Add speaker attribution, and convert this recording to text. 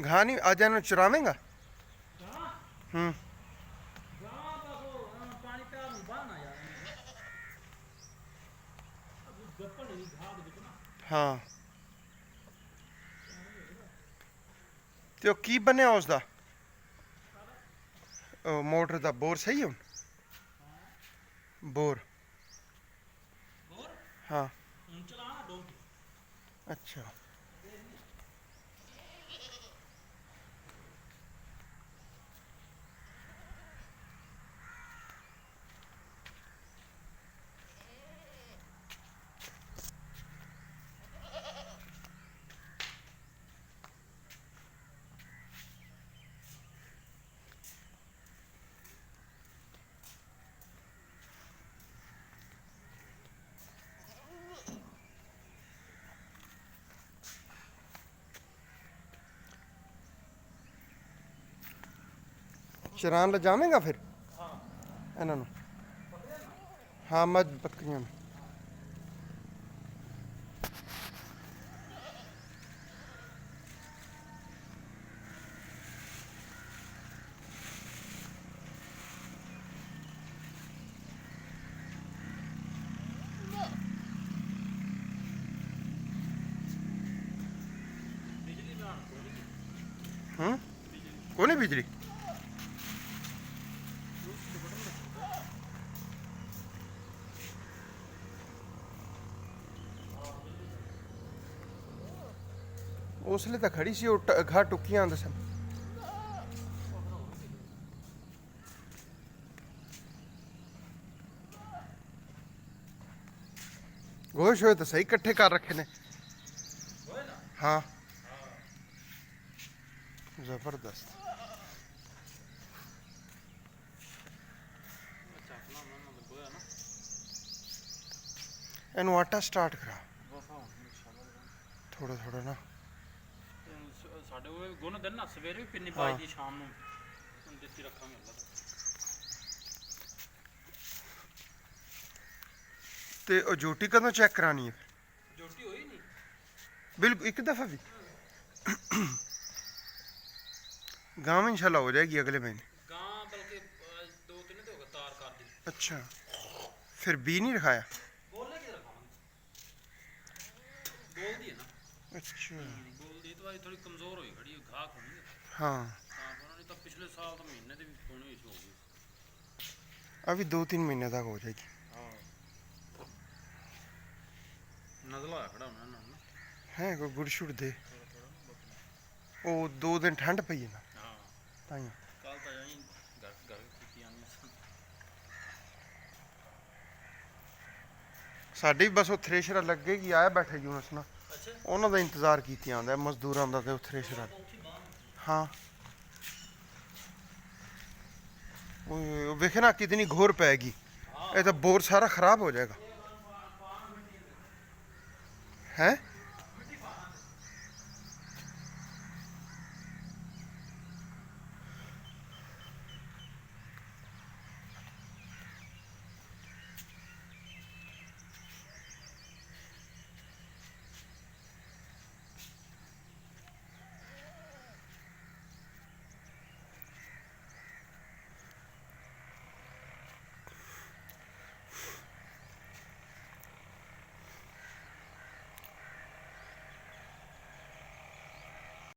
Speaker 1: घाह नहीं आज इन्हू चरावेंगा। हाँ तो की बनया उसका मोटर का बोर सही है बोर हाँ अच्छा चरान ले जावेंगा फिर इन्हों हाँ मझ बकरियां कौन है बिजली उसले तो खड़ी सी घा टुकियां आंदे सन गोश होए तो सही इकट्ठे कर रखे ने हाँ जबरदस्त इनू आटा स्टार्ट करा थोड़ा थोड़ा ना
Speaker 2: ਸਾਡੇ ਉਹ ਗੁਣ ਦਿਨ ਨਾ ਸਵੇਰੇ ਵੀ ਪਿੰਨੀ ਪਾਈ ਦੀ ਸ਼ਾਮ ਨੂੰ ਦਿੱਤੀ ਰੱਖਾਂਗੇ ਅੱਲਾ
Speaker 1: ਤੇ ਉਹ ਜੋਟੀ ਕਦੋਂ ਚੈੱਕ ਕਰਾਣੀ ਹੈ
Speaker 2: ਜੋਟੀ ਹੋਈ ਨਹੀਂ
Speaker 1: ਬਿਲਕੁਲ ਇੱਕ ਦਫਾ ਵੀ गांव में इंशाल्लाह हो जाएगी अगले महीने
Speaker 2: गांव बल्कि 2-3 दिन हो गए तार कर दी
Speaker 1: अच्छा फिर बी नहीं रखाया
Speaker 2: बोलने की रखा बोल दी है ना
Speaker 1: अच्छा
Speaker 2: बोल दी तो भाई थोड़ी कमजोर हुई खड़ी घाह खोनी
Speaker 1: हाँ
Speaker 2: उन्होंने तो पिछले साल तो महीने से भी खोनी हो गई
Speaker 1: अभी 2-3 महीने तक हो जाएगी
Speaker 2: हाँ नजला खड़ा होना ना
Speaker 1: है कोई गुड़ शुड़ दे वो 2 दिन ठंड पई है ना ताइयों
Speaker 2: कल तो यहीं घर की आनी
Speaker 1: साडी भी बस वो थ्रेशर लगेगी आया बैठे यूनस ना
Speaker 2: अच्छा
Speaker 1: ਉਹਨਾਂ ਦਾ ਇੰਤਜ਼ਾਰ ਕੀਤੀ ਆਂਦਾ ਮਜ਼ਦੂਰਾਂ ਦਾ ਤੇ ਥ੍ਰੈਸ਼ਰਾਂ हाँ वो देखे ना कितनी घोर पैगी ये तो बोर सारा खराब हो जाएगा है